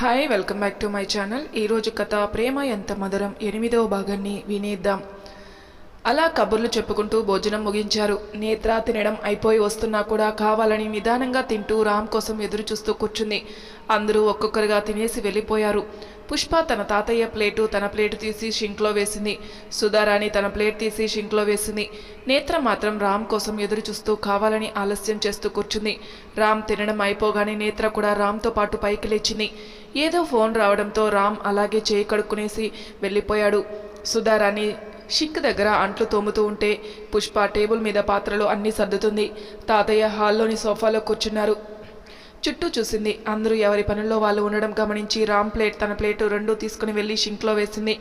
Hi welcome back to my channel. ఈరోజు కథ ప్రేమ ఎంత మధురం 8వ భాగాన్ని వినేద్దాం. అలా కబుర్లు చెప్పుకుంటూ భోజనం ముగించారు. నేత్ర తినడం అయిపోయి వస్తున్నా కూడా కావాలని నిదానంగా తింటూ రామ్ కోసం ఎదురు చూస్తూ కూర్చుంది. అందరూ ఒక్కొక్కరుగా తినేసి వెళ్ళిపోయారు. పుష్ప తన తాతయ్య ప్లేటు తన ప్లేటు తీసి షింక్లో వేసింది. సుధారాణి తన ప్లేట్ తీసి షింక్లో వేసింది. నేత్ర మాత్రం రామ్ కోసం ఎదురు చూస్తూ కావాలని ఆలస్యం చేస్తూ కూర్చుంది. రామ్ తినడం అయిపోగానే నేత్ర కూడా రామ్తో పాటు పైకి లేచింది. ఏదో ఫోన్ రావడంతో రామ్ అలాగే చేయి కడుక్కునేసి వెళ్ళిపోయాడు. సుధారాణి షింక్ దగ్గర అంట్లు తోముతూ ఉంటే పుష్ప టేబుల్ మీద పాత్రలు అన్నీ సర్దుతుంది. తాతయ్య హాల్లోని సోఫాలో కూర్చున్నారు. చుట్టూ చూసింది. అందరూ ఎవరి పనుల్లో వాళ్ళు ఉండడం గమనించి రామ్ ప్లేట్ తన ప్లేటు రెండూ తీసుకుని వెళ్ళి షింక్లో వేసింది.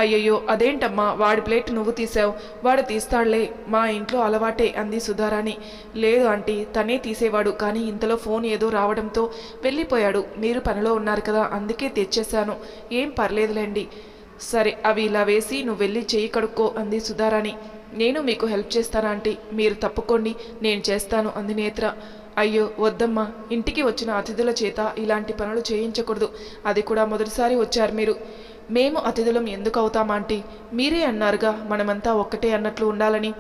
అయ్యయ్యో అదేంటమ్మా, వాడి ప్లేట్ నువ్వు తీసావు, వాడు తీస్తాడులే, మా ఇంట్లో అలవాటే అంది సుధారాణి. లేదు ఆంటీ, తనే తీసేవాడు, కానీ ఇంతలో ఫోన్ ఏదో రావడంతో వెళ్ళిపోయాడు. మీరు పనిలో ఉన్నారు కదా, అందుకే తెచ్చేశాను, ఏం పర్లేదులేండి. సరే అవి ఇలా వేసి నువ్వు వెళ్ళి చెయ్యి కడుక్కో అంది సుధారాణి. నేను మీకు హెల్ప్ చేస్తాను ఆంటీ, మీరు తప్పుకోండి, నేను చేస్తాను అంది నేత్ర. అయ్యో వద్దమ్మా, ఇంటికి వచ్చిన అతిథుల చేత ఇలాంటి పనులు చేయించకూడదు, అది కూడా మొదటిసారి వచ్చారు మీరు. మేము అతిథులం ఎందుకు అవుతాం ఆంటీ, మీరే అన్నారుగా మనమంతా ఒక్కటే అన్నట్లు ఉండాలని.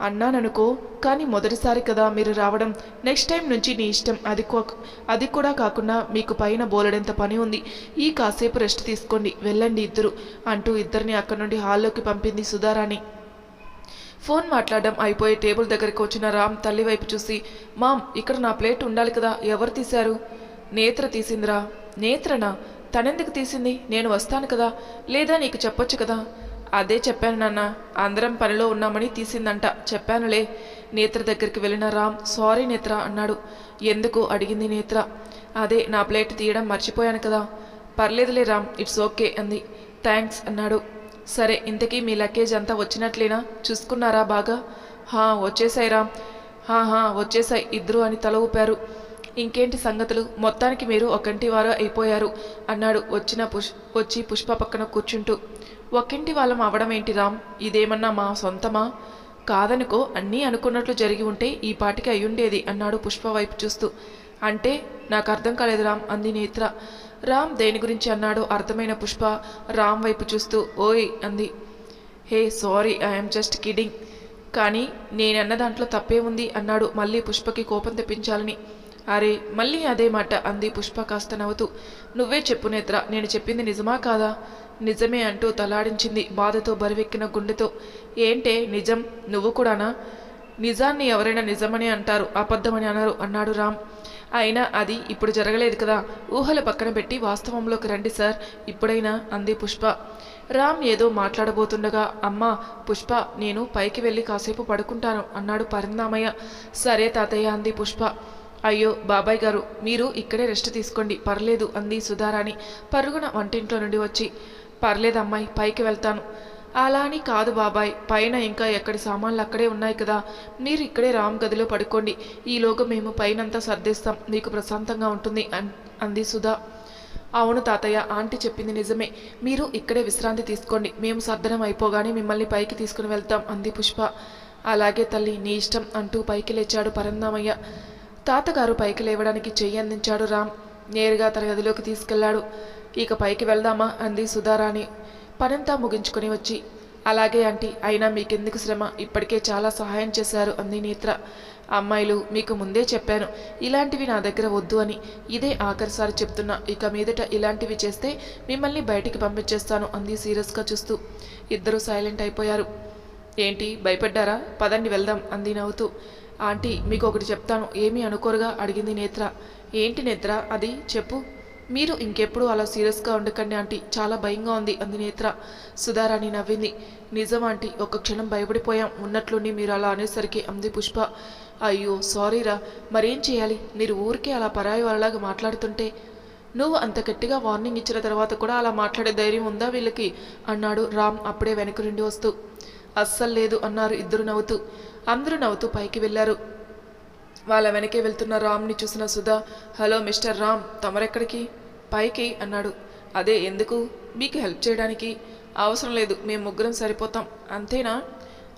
అన్నాననుకో, కానీ మొదటిసారి కదా మీరు రావడం, నెక్స్ట్ టైం నుంచి నీ ఇష్టం. అది కూడా కాకుండా మీకు పైన బోలెడంత పని ఉంది, ఈ కాసేపు రెస్ట్ తీసుకోండి, వెళ్ళండి ఇద్దరు అంటూ ఇద్దరిని అక్కడి నుండి హాల్లోకి పంపింది సుధారాణి. ఫోన్ మాట్లాడడం అయిపోయి టేబుల్ దగ్గరికి వచ్చిన రామ్ తల్లి వైపు చూసి, మామ్ ఇక్కడ నా ప్లేట్ ఉండాలి కదా, ఎవరు తీశారు? నేత్ర తీసిందిరా. నేత్రనా? తనెందుకు తీసింది? నేను వస్తాను కదా, లేదా నీకు చెప్పొచ్చు కదా. అదే చెప్పాను నాన్న, అందరం పనిలో ఉన్నామని తీసిందంట, చెప్పానులే. నేత్ర దగ్గరికి వెళ్ళిన రామ్ సారీ నేత్ర అన్నాడు. ఎందుకు అడిగింది నేత్ర. అదే నా ప్లేట్ తీయడం మర్చిపోయాను కదా. పర్లేదులే రామ్, ఇట్స్ ఓకే అంది. థ్యాంక్స్ అన్నాడు. సరే ఇంతకీ మీ లగేజ్ అంతా వచ్చినట్లేనా, చూసుకున్నారా బాగా? వచ్చేసాయి రామ్. వచ్చేసాయి ఇద్దరు అని తల ఊపారు. ఇంకేంటి సంగతులు, మొత్తానికి మీరు ఒకంటి వారు అయిపోయారు అన్నాడు వచ్చి పుష్ప పక్కన కూర్చుంటూ. ఒకంటి వాళ్ళం అవడం ఏంటి రామ్, ఇదేమన్నా మా సొంతమా? కాదనుకో, అన్నీ అనుకున్నట్లు జరిగి ఉంటే ఈ పాటికి అయ్యుండేది అన్నాడు పుష్ప వైపు చూస్తూ. అంటే నాకు అర్థం కాలేదు రామ్ అంది నేత్ర. రామ్ దేని గురించి అన్నాడో అర్థమైన పుష్ప రామ్ వైపు చూస్తూ ఓయ్ అంది. Hey sorry, I'm just kidding. కానీ నేనన్న దాంట్లో తప్పే ఉంది అన్నాడు మళ్ళీ పుష్పకి కోపం తెప్పించాలని. అరే మళ్ళీ అదే మాట అంది పుష్ప కాస్త నవ్వుతూ. నువ్వే చెప్పు నేత్ర, నేను చెప్పింది నిజమా కాదా? నిజమే అంటూ తలాడించింది బాధతో బరివెక్కిన గుండెతో. ఏంటే నిజం? నువ్వు కూడానా? నిజాన్ని ఎవరైనా నిజమని అంటారు, అబద్ధమని అనరు అన్నాడు రామ్. అయినా అది ఇప్పుడు జరగలేదు కదా, ఊహల పక్కన పెట్టి వాస్తవంలోకి రండి సార్ ఇప్పుడైనా అంది పుష్ప. రామ్ ఏదో మాట్లాడబోతుండగా అమ్మా పుష్ప, నేను పైకి వెళ్ళి కాసేపు పడుకుంటాను అన్నాడు పరందామయ్య. సరే తాతయ్య అంది పుష్ప. అయ్యో బాబాయ్ గారు, మీరు ఇక్కడే రెస్ట్ తీసుకోండి, పర్లేదు అంది సుధారాణి పరుగున వంటింట్లో నుండి వచ్చి. పర్లేదు అమ్మాయి, పైకి వెళ్తాను. అలా అని కాదు బాబాయ్, పైన ఇంకా ఎక్కడి సామాన్లు అక్కడే ఉన్నాయి కదా, మీరు ఇక్కడే రామ్ గదిలో పడుకోండి, ఈలోగా మేము పైనంతా సర్దేస్తాం, మీకు ప్రశాంతంగా ఉంటుంది అంది సుధా. అవును తాతయ్య, ఆంటీ చెప్పింది నిజమే, మీరు ఇక్కడే విశ్రాంతి తీసుకోండి, మేము సర్దనం అయిపోగానే మిమ్మల్ని పైకి తీసుకుని వెళ్తాం అంది పుష్ప. అలాగే తల్లి, నీ ఇష్టం అంటూ పైకి లేచాడు పరందామయ్య. తాతగారు పైకి లేవడానికి చెయ్యి అందించాడు రామ్. నేరుగా తన గదిలోకి తీసుకెళ్లాడు. ఇక పైకి వెళ్దామా అంది సుధారాణి పనంతా ముగించుకొని వచ్చి. అలాగే ఆంటీ, అయినా మీకెందుకు శ్రమ, ఇప్పటికే చాలా సహాయం చేశారు అంది నేత్ర. అమ్మాయిలు, మీకు ముందే చెప్పాను ఇలాంటివి నా దగ్గర వద్దు అని, ఇదే ఆఖరిసారి చెప్తున్నా, ఇక మీదట ఇలాంటివి చేస్తే మిమ్మల్ని బయటికి పంపించేస్తాను అంది సీరియస్గా చూస్తూ. ఇద్దరూ సైలెంట్ అయిపోయారు. ఏంటి భయపడ్డారా? పదండి వెళ్దాం అంది నవ్వుతూ. ఆంటీ మీకు ఒకటి చెప్తాను, ఏమీ అనుకోరుగా అడిగింది నేత్ర. ఏంటి నేత్ర అది, చెప్పు. మీరు ఇంకెప్పుడు అలా సీరియస్గా ఉండకండి ఆంటీ, చాలా భయంగా ఉంది అంది నేత్ర. సుధారాణి నవ్వింది. నిజం ఆంటీ, ఒక్క క్షణం భయపడిపోయాం, ఉన్నట్లుండి మీరు అలా అనేసరికి అంది పుష్ప. అయ్యో సారీరా, మరేం చేయాలి, మీరు ఊరికే అలా పరాయి వాళ్ళలాగా మాట్లాడుతుంటే. నువ్వు అంత గట్టిగా వార్నింగ్ ఇచ్చిన తర్వాత కూడా అలా మాట్లాడే ధైర్యం ఉందా వీళ్ళకి అన్నాడు రామ్ అప్పుడే వెనక నుండి వస్తూ. అస్సలు లేదు అన్నారు ఇద్దరు నవ్వుతూ. అందరూ నవ్వుతూ పైకి వెళ్ళారు. వాళ్ళ వెనకే వెళ్తున్న రామ్ని చూసిన సుధా, హలో మిస్టర్ రామ్, తమరెక్కడికి? పైకి అన్నాడు. అదే ఎందుకు? మీకు హెల్ప్ చేయడానికి. అవసరం లేదు, మేము ముగ్గురం సరిపోతాం. అంతేనా?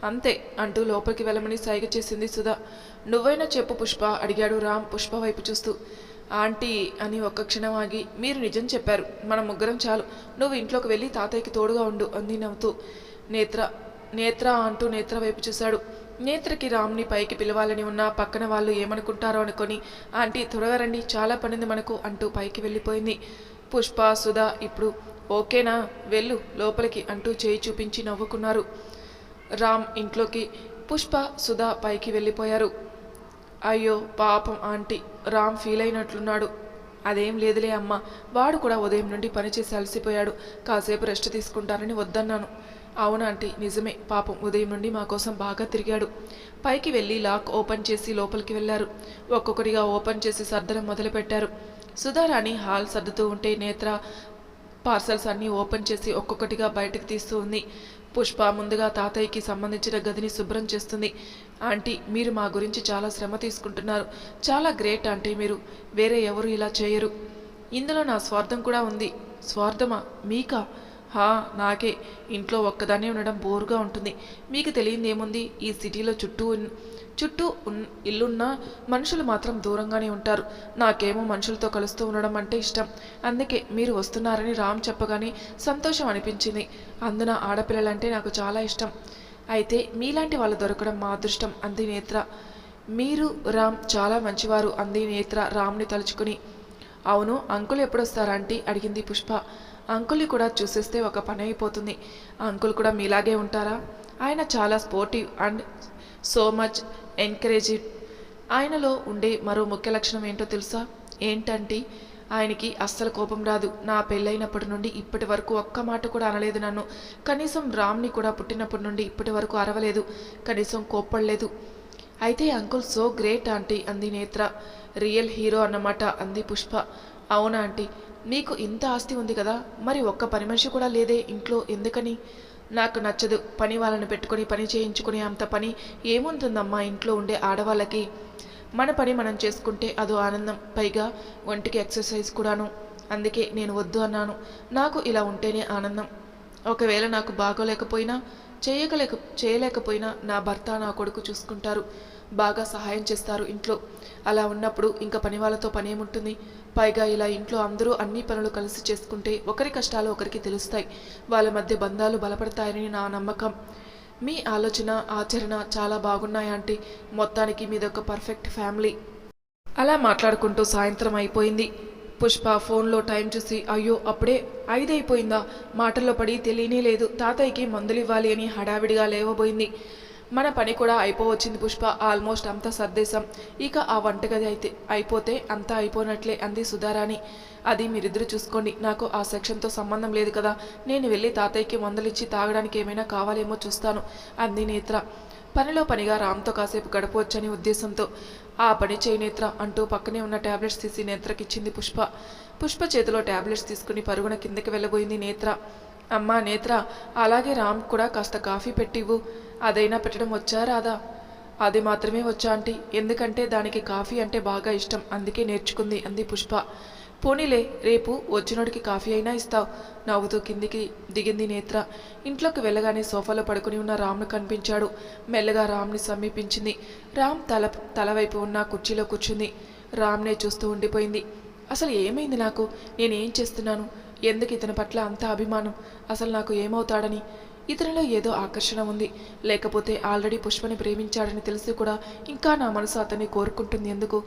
అంతే అంటూ లోపలికి వెళ్ళమని సైగ చేసింది సుధా. నువ్వైనా చెప్పు పుష్ప అడిగాడు రామ్ పుష్ప వైపు చూస్తూ. ఆంటీ అని ఒక్క క్షణం ఆగి, మీరు నిజం చెప్పారు, మన ముగ్గురం చాలు, నువ్వు ఇంట్లోకి వెళ్ళి తాతయ్యకి తోడుగా ఉండు అంది నవ్వుతూ. నేత్ర నేత్ర అంటూ నేత్ర వైపు చూశాడు. నేత్రకి రామ్ని పైకి పిలవాలని ఉన్నా పక్కన వాళ్ళు ఏమనుకుంటారో అనుకొని, ఆంటీ త్వరగా రండి, చాలా పనింది మనకు అంటూ పైకి వెళ్ళిపోయింది. పుష్ప సుధా ఇప్పుడు ఓకేనా, వెళ్ళు లోపలికి అంటూ చేయి చూపించి నవ్వుకున్నారు. రామ్ ఇంట్లోకి, పుష్ప సుధా పైకి వెళ్ళిపోయారు. అయ్యో పాపం ఆంటీ, రామ్ ఫీల్ అయినట్లున్నాడు. అదేం లేదులే అమ్మ, వాడు కూడా ఉదయం నుండి పనిచేసి అలసిపోయాడు, కాసేపు రెస్ట్ తీసుకుంటారని వద్దన్నాను. అవునా ఆంటీ, నిజమే, పాపం ఉదయం నుండి మా కోసం బాగా తిరిగాడు. పైకి వెళ్ళి లాక్ ఓపెన్ చేసి లోపలికి వెళ్ళారు. ఒక్కొక్కటిగా ఓపెన్ చేసి సర్దడం మొదలుపెట్టారు. సుధారాణి హాల్ సర్దుతూ ఉంటే నేత్ర పార్సల్స్ అన్నీ ఓపెన్ చేసి ఒక్కొక్కటిగా బయటకు తీస్తూ ఉంది. పుష్ప ముందుగా తాతయ్యకి సంబంధించిన గదిని శుభ్రం చేస్తుంది. ఆంటీ, మీరు మా గురించి చాలా శ్రమ తీసుకుంటున్నారు, చాలా గ్రేట్ ఆంటీ, మీరు వేరే ఎవరు ఇలా చేయరు. ఇందులో నా స్వార్థం కూడా ఉంది. స్వార్థమా మీకా? హా, నాకే. ఇంట్లో ఒక్కదాన్నే ఉండడం బోరుగా ఉంటుంది. మీకు తెలియంది ఏముంది, ఈ సిటీలో చుట్టూ ఇల్లున్నా మనుషులు మాత్రం దూరంగానే ఉంటారు. నాకేమో మనుషులతో కలుస్తూ ఉండడం అంటే ఇష్టం. అందుకే మీరు వస్తున్నారని రామ్ చెప్పగానే సంతోషం అనిపించింది. అందున ఆడపిల్లలంటే నాకు చాలా ఇష్టం. అయితే మీలాంటి వాళ్ళు దొరకడం మా అదృష్టం అంది నేత్ర. మీరు రామ్ చాలా మంచివారు అంది నేత్ర రామ్ని తలుచుకుని. అవును, అంకుల్ ఎప్పుడొస్తారా ఆంటీ అడిగింది పుష్ప. అంకుల్ని కూడా చూసేస్తే ఒక పని అయిపోతుంది. అంకుల్ కూడా మీలాగే ఉంటారా? ఆయన చాలా స్పోర్టివ్ అండ్ సో మచ్ ఎంకరేజివ్. ఆయనలో ఉండే మరో ముఖ్య లక్షణం ఏంటో తెలుసా? ఏంటంటే ఆయనకి అస్సలు కోపం రాదు. నా పెళ్ళైనప్పటి నుండి ఇప్పటి వరకు ఒక్క మాట కూడా అనలేదు నన్ను. కనీసం రామ్ని కూడా పుట్టినప్పటి నుండి ఇప్పటి వరకు అరవలేదు, కనీసం కోప్పడలేదు. అయితే అంకుల్ సో గ్రేట్ ఆంటీ అంది నేత్ర. రియల్ హీరో అన్నమాట అంది పుష్ప. అవునా ఆంటీ, మీకు ఇంత ఆస్తి ఉంది కదా, మరి ఒక్క పని మనిషి కూడా లేదే ఇంట్లో, ఎందుకని? నాకు నచ్చదు, పని వాళ్ళని పెట్టుకొని పని చేయించుకునే అంత పని ఏముంటుందమ్మా ఇంట్లో ఉండే ఆడవాళ్ళకి. మన పని మనం చేసుకుంటే అదో ఆనందం, పైగా ఒంటికి ఎక్సర్సైజ్ కూడాను. అందుకే నేను వద్దు అన్నాను. నాకు ఇలా ఉంటేనే ఆనందం. ఒకవేళ నాకు బాగోలేకపోయినా చేయలేకపోయినా నా భర్త నా కొడుకు చూసుకుంటారు, బాగా సహాయం చేస్తారు ఇంట్లో. అలా ఉన్నప్పుడు ఇంకా పని వాళ్ళతో పని ఏముంటుంది? పైగా ఇలా ఇంట్లో అందరూ అన్ని పనులు కలిసి చేసుకుంటే ఒకరి కష్టాలు ఒకరికి తెలుస్తాయి, వాళ్ళ మధ్య బంధాలు బలపడతాయని నా నమ్మకం. మీ ఆలోచన ఆచరణ చాలా బాగున్నాయి ఆంటీ. మొత్తానికి మీదొక పర్ఫెక్ట్ ఫ్యామిలీ. అలా మాట్లాడుకుంటూ సాయంత్రం అయిపోయింది. పుష్ప ఫోన్లో టైం చూసి, అయ్యో అప్పుడే 5 అయిపోయిందా? మాటల్లో పడి తెలియనే లేదు. తాతయ్యకి మందులు ఇవ్వాలి అని హడావిడిగా లేవబోయింది. మన పని కూడా అయిపోవచ్చింది పుష్ప, ఆల్మోస్ట్ అంతా సర్దేశం. ఇక ఆ వంటగది అయిపోతే అంతా అయిపోయినట్లే అంది సుధారాణి. అది మీరిద్దరు చూసుకోండి, నాకు ఆ సెక్షన్తో సంబంధం లేదు కదా. నేను వెళ్ళి తాతయ్యకి మందులిచ్చి తాగడానికి ఏమైనా కావాలేమో చూస్తాను అంది నేత్ర. పనిలో పనిగా రామ్తో కాసేపు గడపవచ్చని ఉద్దేశంతో. ఆ పని చేయి నేత్ర అంటూ పక్కనే ఉన్న ట్యాబ్లెట్స్ తీసి నేత్రకిచ్చింది పుష్ప. పుష్ప చేతిలో ట్యాబ్లెట్స్ తీసుకుని పరుగున కిందకి వెళ్ళబోయింది నేత్ర. అమ్మా నేత్ర, అలాగే రామ్ కూడా కాస్త కాఫీ పెట్టివ్వు. అదైనా పెట్టడం వచ్చా రాదా? అది మాత్రమే వచ్చా ఆంటీ, ఎందుకంటే దానికి కాఫీ అంటే బాగా ఇష్టం, అందుకే నేర్చుకుంది అంది పుష్ప. పోనీలే, రేపు వచ్చినోడికి కాఫీ అయినా ఇస్తావు నవ్వుతూ కిందికి దిగింది నేత్ర. ఇంట్లోకి వెళ్ళగానే సోఫాలో పడుకుని ఉన్న రామ్ను కనిపించాడు. మెల్లగా రామ్ని సమీపించింది. రామ్ తలవైపు ఉన్న కుర్చీలో కూర్చుంది. రామ్నే చూస్తూ ఉండిపోయింది. అసలు ఏమైంది నాకు? నేనేం చేస్తున్నాను? ఎందుకు ఇతని పట్ల అంత అభిమానం? అసలు నాకు ఏమవుతాడని? ఇతనిలో ఏదో ఆకర్షణ ఉంది, లేకపోతే ఆల్రెడీ పుష్పని ప్రేమించాడని తెలిసి కూడా ఇంకా నా మనసు అతన్ని కోరుకుంటుంది ఎందుకు?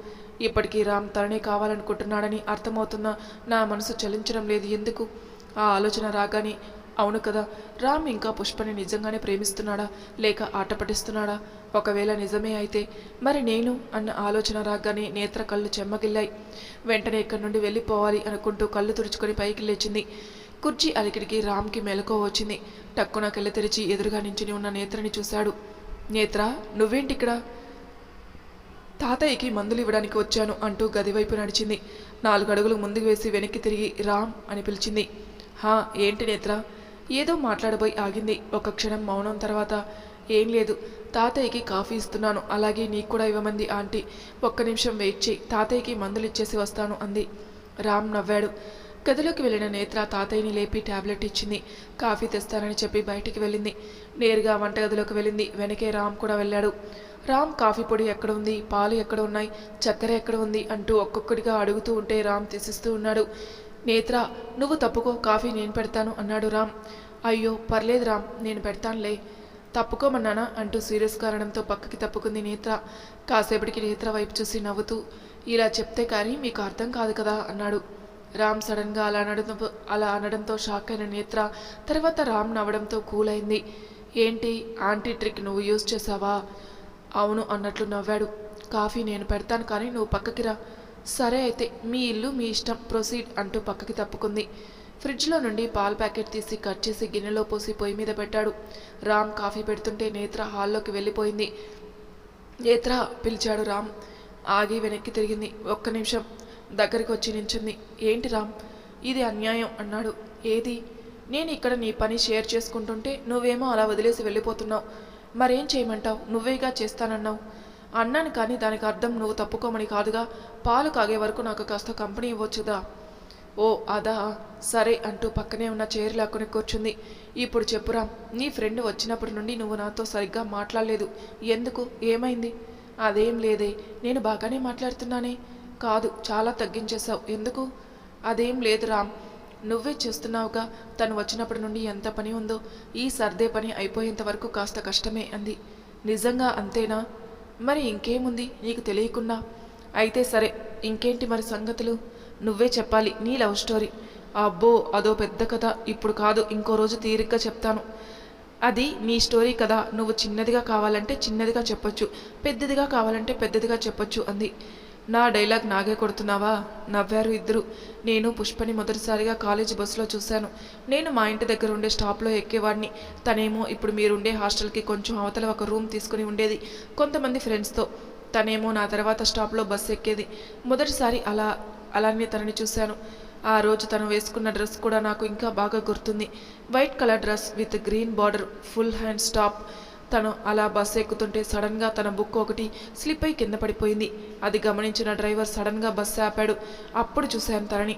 ఇప్పటికీ రామ్ తననే కావాలనుకుంటున్నాడని అర్థమవుతున్నా నా మనసు చలించడం లేదు ఎందుకు? ఆ ఆలోచన రాగానే, అవును కదా, రామ్ ఇంకా పుష్పని నిజంగానే ప్రేమిస్తున్నాడా లేక ఆట పట్టిస్తున్నాడా? ఒకవేళ నిజమే అయితే మరి నేను అన్న ఆలోచన రాగానే నేత్ర కళ్ళు చెమ్మగిల్లాయి. వెంటనే ఇక్కడి నుండి వెళ్ళిపోవాలి అనుకుంటూ కళ్ళు తుడుచుకొని పైకి లేచింది. కుర్చీ అలికిడికి రామ్కి మెలకువ వచ్చింది. టక్కున కళ్ళు తెరిచి ఎదురుగా నించుని ఉన్న నేత్రని చూశాడు. నేత్ర, నువ్వేంటిక్కడ? తాతయ్యకి మందులు ఇవ్వడానికి వచ్చాను అంటూ గదివైపు నడిచింది. 4 అడుగులు ముందుకు వేసి వెనక్కి తిరిగి రామ్ అని పిలిచింది. హా, ఏంటి నేత్ర? ఏదో మాట్లాడబోయి ఆగింది. ఒక క్షణం మౌనం తర్వాత, ఏం లేదు, తాతయ్యకి కాఫీ ఇస్తున్నాను, అలాగే నీకు కూడా ఇవ్వమంది ఆంటీ. ఒక్క నిమిషం వెయిట్ చేయి, తాతయ్యకి మందులు ఇచ్చేసి వస్తాను అంది. రామ్ నవ్వాడు. గదిలోకి వెళ్ళిన నేత్ర తాతయ్యని లేపి టాబ్లెట్ ఇచ్చింది. కాఫీ తెస్తానని చెప్పి బయటికి వెళ్ళింది. నేరుగా వంటగదిలోకి వెళ్ళింది. వెనకే రామ్ కూడా వెళ్ళాడు. రామ్ కాఫీ పొడి ఎక్కడ ఉంది, పాలు ఎక్కడ ఉన్నాయి, చక్కెర ఎక్కడ ఉంది అంటూ ఒక్కొక్కటిగా అడుగుతూ ఉంటే రామ్ తీసిస్తూ ఉన్నాడు. నేత్ర, నువ్వు తప్పుకో, కాఫీ నేను పెడతాను అన్నాడు రామ్. అయ్యో పర్లేదు రామ్, నేను పెడతానులే. తప్పుకోమన్నానా అంటూ సీరియస్ కారణంతో పక్కకి తప్పుకుంది నేత్ర. కాసేపటికి నేత్ర వైపు చూసి నవ్వుతూ, ఇలా చెప్తే కానీ మీకు అర్థం కాదు కదా అన్నాడు. రామ్ సడన్గా అలా అనడంతో షాక్ అయిన నేత్ర తర్వాత రామ్ నవ్వడంతో కూల్ అయింది. ఏంటి ఆంటీ ట్రిక్ నువ్వు యూజ్ చేసావా? అవును అన్నట్లు నవ్వాడు. కాఫీ నేను పెడతాను కానీ నువ్వు పక్కకి రా. సరే అయితే, మీ ఇల్లు మీ ఇష్టం, ప్రొసీడ్ అంటూ పక్కకి తప్పుకుంది. ఫ్రిడ్జ్లో నుండి పాల ప్యాకెట్ తీసి కట్ చేసి గిన్నెలో పోసి పొయ్యి మీద పెట్టాడు. రామ్ కాఫీ పెడుతుంటే నేత్ర హాల్లోకి వెళ్ళిపోయింది. నేత్ర పిలిచాడు రామ్. ఆగి వెనక్కి తిరిగింది. ఒక్క నిమిషం దగ్గరికి వచ్చి నించుంది. ఏంటి రామ్, ఇది అన్యాయం అన్నాడు. ఏది? నేను ఇక్కడ నీ పని షేర్ చేసుకుంటుంటే నువ్వేమో అలా వదిలేసి వెళ్ళిపోతున్నావు. మరేం చేయమంటావు? నువ్వేగా చేస్తానన్నావు. అన్నాను కానీ దానికి అర్థం నువ్వు తప్పుకోమని కాదుగా. పాలు కాగే వరకు నాకు కాస్త కంపెనీ ఇవ్వచ్చుదా? ఓ అదా, సరే అంటూ పక్కనే ఉన్న చైర్ లాక్కుని కూర్చుంది. ఇప్పుడు చెప్పురా, నీ ఫ్రెండ్ వచ్చినప్పటి నుండి నువ్వు నాతో సరిగ్గా మాట్లాడలేదు. ఎందుకు? ఏమైంది? అదేం లేదే, నేను బాగానే మాట్లాడుతున్నానే. కాదు, చాలా తగ్గించేశావు. ఎందుకు? అదేం లేదు రామ్, నువ్వే చూస్తున్నావుగా తను వచ్చినప్పటి నుండి ఎంత పని ఉందో. ఈ సర్దే పని అయిపోయేంత వరకు కాస్త కష్టమే అంది. నిజంగా అంతేనా? మరి ఇంకేముంది నీకు తెలియకుండా? అయితే సరే, ఇంకేంటి మరి సంగతులు? నువ్వే చెప్పాలి నీ లవ్ స్టోరీ. అబ్బో అదో పెద్ద కథ, ఇప్పుడు కాదు ఇంకో రోజు తీరిగ్గా చెప్తాను. అది నీ స్టోరీ కదా, నువ్వు చిన్నదిగా కావాలంటే చిన్నదిగా చెప్పొచ్చు, పెద్దదిగా కావాలంటే పెద్దదిగా చెప్పొచ్చు అంది. నా డైలాగ్ నాగే కొడుతున్నావా? నవ్వారు ఇద్దరు. నేను పుష్పని మొదటిసారిగా కాలేజీ బస్సులో చూశాను. నేను మా ఇంటి దగ్గర ఉండే స్టాప్లో ఎక్కేవాడిని. తనేమో ఇప్పుడు మీరుండే హాస్టల్కి కొంచెం అవతల ఒక రూమ్ తీసుకుని ఉండేది కొంతమంది ఫ్రెండ్స్తో. తనేమో నా తర్వాత స్టాప్లో బస్సు ఎక్కేది. మొదటిసారి అలానే తనని చూశాను. ఆ రోజు తను వేసుకున్న డ్రెస్ కూడా నాకు ఇంకా బాగా గుర్తుంది. White colour dress with green border, full hand stop. తను అలా బస్సు ఎక్కుతుంటే సడన్గా తన బుక్ ఒకటి స్లిప్ అయి కింద పడిపోయింది. అది గమనించిన డ్రైవర్ సడన్గా బస్సు ఆపాడు. అప్పుడు చూశాను తనని.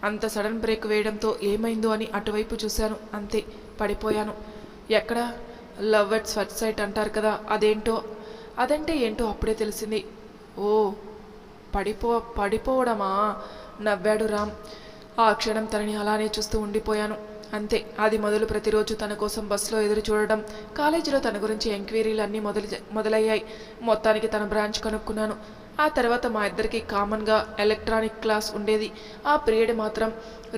అంత సడన్ బ్రేక్ వేయడంతో ఏమైందో అని అటువైపు చూశాను. అంతే, పడిపోయాను. ఎక్కడ? లవ్ ఎట్ ఫస్ట్ సైట్ అంటారు కదా, అదంటే ఏంటో అప్పుడే తెలిసింది. ఓ పడిపోవడమా? నవ్వాడు రామ్. ఆ క్షణం తనని అలానే చూస్తూ ఉండిపోయాను. అంతే, అది మొదలు ప్రతిరోజు తన కోసం బస్సులో ఎదురు చూడడం, కాలేజీలో తన గురించి ఎంక్వైరీలు అన్నీ మొదలయ్యాయి. మొత్తానికి తన బ్రాంచ్ కనుక్కున్నాను. ఆ తర్వాత మా ఇద్దరికి కామన్గా ఎలక్ట్రానిక్ క్లాస్ ఉండేది. ఆ పీరియడ్ మాత్రం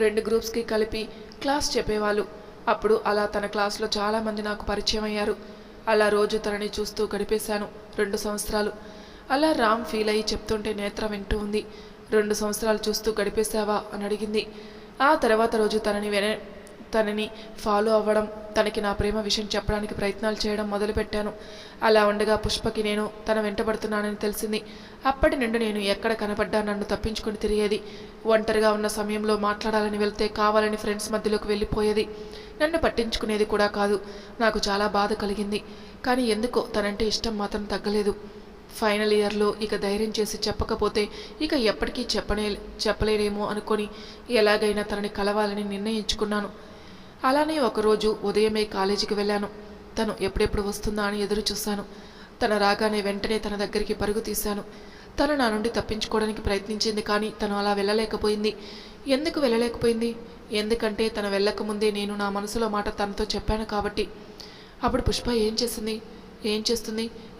2 గ్రూప్స్కి కలిపి క్లాస్ చెప్పేవాళ్ళు. అప్పుడు అలా తన క్లాస్లో చాలామంది నాకు పరిచయం అయ్యారు. అలా రోజు తనని చూస్తూ గడిపేశాను 2 సంవత్సరాలు. అలా రామ్ ఫీల్ అయ్యి చెప్తుంటే నేత్ర వింటూ ఉంది. 2 సంవత్సరాలు చూస్తూ గడిపేశావా అని అడిగింది. ఆ తర్వాత రోజు తనని ఫాలో అవ్వడం, తనకి నా ప్రేమ విషయం చెప్పడానికి ప్రయత్నాలు చేయడం మొదలుపెట్టాను. అలా ఉండగా పుష్పకి నేను తన వెంటబడుతున్నానని తెలిసింది. అప్పటి నుండి నేను ఎక్కడ కనపడ్డా నన్ను తప్పించుకొని తిరిగేది. ఒంటరిగా ఉన్న సమయంలో మాట్లాడాలని వెళ్తే కావాలని ఫ్రెండ్స్ మధ్యలోకి వెళ్ళిపోయేది. నన్ను పట్టించుకునేది కూడా కాదు. నాకు చాలా బాధ కలిగింది. కానీ ఎందుకో తనంటే ఇష్టం మాత్రం తగ్గలేదు. ఫైనల్ ఇయర్లో ఇక ధైర్యం చేసి చెప్పకపోతే ఇక ఎప్పటికీ చెప్పలేనేమో అనుకొని ఎలాగైనా తనని కలవాలని నిర్ణయించుకున్నాను. అలానే ఒకరోజు ఉదయమే కాలేజీకి వెళ్ళాను. తను ఎప్పుడెప్పుడు వస్తుందా అని ఎదురు చూశాను. తను రాగానే వెంటనే తన దగ్గరికి పరుగు తీశాను. తను నా నుండి తప్పించుకోవడానికి ప్రయత్నించింది, కానీ తను అలా వెళ్ళలేకపోయింది. ఎందుకు వెళ్ళలేకపోయింది? ఎందుకంటే తను వెళ్ళకముందే నేను నా మనసులో మాట తనతో చెప్పాను కాబట్టి. అప్పుడు పుష్ప ఏం చేస్తుంది?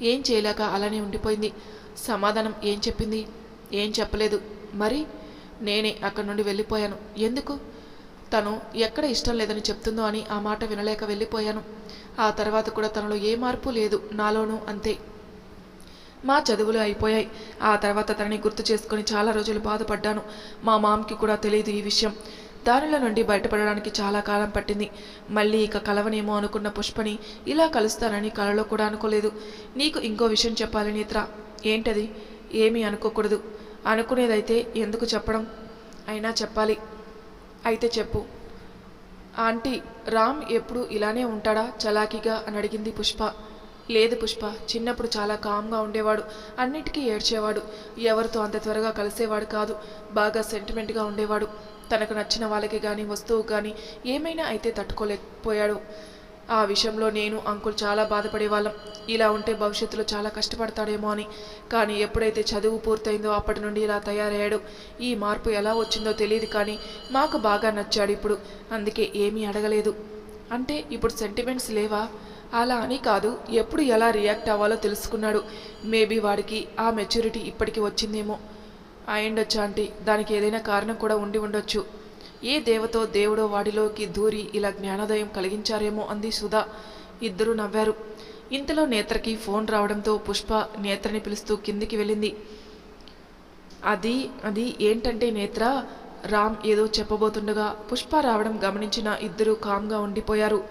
ఏం చేయలేక అలానే ఉండిపోయింది. సమాధానం ఏం చెప్పింది? ఏం చెప్పలేదు. మరి నేనే అక్కడి నుండి వెళ్ళిపోయాను. ఎందుకు? తను ఎక్కడ ఇష్టం లేదని చెప్తుందో అని ఆ మాట వినలేక వెళ్ళిపోయాను. ఆ తర్వాత కూడా తనలో ఏ మార్పు లేదు, నాలోనూ అంతే. మా చదువులు అయిపోయాయి. ఆ తర్వాత తనని గుర్తు చేసుకుని చాలా రోజులు బాధపడ్డాను. మా మామ్కి కూడా తెలియదు ఈ విషయం. దానిలో నుండి బయటపడడానికి చాలా కాలం పట్టింది. మళ్ళీ ఇక కలవనేమో అనుకున్న పుష్పని ఇలా కలుస్తానని కలలో కూడా అనుకోలేదు. నీకు ఇంకో విషయం చెప్పాలి నేత్ర. ఏంటది? ఏమీ అనుకోకూడదు. అనుకునేదైతే ఎందుకు చెప్పడం? అయినా చెప్పాలి. అయితే చెప్పు. ఆంటీ, రామ్ ఎప్పుడు ఇలానే ఉంటాడా చలాకీగా అని అడిగింది పుష్ప. లేదు పుష్ప, చిన్నప్పుడు చాలా కామ్గా ఉండేవాడు. అన్నిటికీ ఏడ్చేవాడు. ఎవరితో అంత త్వరగా కలిసేవాడు కాదు. బాగా సెంటిమెంట్గా ఉండేవాడు. తనకు నచ్చిన వాళ్ళకి కానీ వస్తువు కానీ ఏమైనా అయితే తట్టుకోలేకపోయాడు. ఆ విషయంలో నేను అంకుల్ చాలా బాధపడేవాళ్ళం. ఇలా ఉంటే భవిష్యత్తులో చాలా కష్టపడతాడేమో అని. కానీ ఎప్పుడైతే చదువు పూర్తయిందో అప్పటి నుండి ఇలా తయారయ్యాడు. ఈ మార్పు ఎలా వచ్చిందో తెలియదు, కానీ మాకు బాగా నచ్చాడు ఇప్పుడు. అందుకే ఏమీ అడగలేదు. అంటే ఇప్పుడు సెంటిమెంట్స్ లేవా? అలా అని కాదు, ఎప్పుడు ఎలా రియాక్ట్ అవ్వాలో తెలుసుకున్నాడు. మేబీ వాడికి ఆ మెచ్యూరిటీ ఇప్పటికి వచ్చిందేమో. అయిండొచ్చు ఆంటీ, దానికి ఏదైనా కారణం కూడా ఉండి ఉండొచ్చు. ఏ దేవతో దేవుడో వాడిలోకి దూరి ఇలా జ్ఞానోదయం కలిగించారేమో అంది సుధా. ఇద్దరూ నవ్వారు. ఇంతలో నేత్రకి ఫోన్ రావడంతో పుష్ప నేత్రని పిలుస్తూ కిందికి వెళ్ళింది. అది ఏంటంటే నేత్ర, రామ్ ఏదో చెప్పబోతుండగా పుష్ప రావడం గమనించిన ఇద్దరూ కామ్గా ఉండిపోయారు.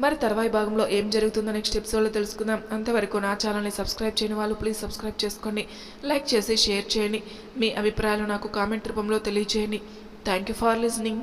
మరి తర్వాయి భాగంలో ఏం జరుగుతుందో నెక్స్ట్ ఎపిసోడ్లో తెలుసుకుందాం. అంతవరకు నా ఛానల్ని సబ్స్క్రైబ్ చేయని వాళ్ళు ప్లీజ్ సబ్స్క్రైబ్ చేసుకోండి. లైక్ చేసి షేర్ చేయండి. మీ అభిప్రాయాలు నాకు కామెంట్ రూపంలో తెలియజేయండి. Thank you for listening.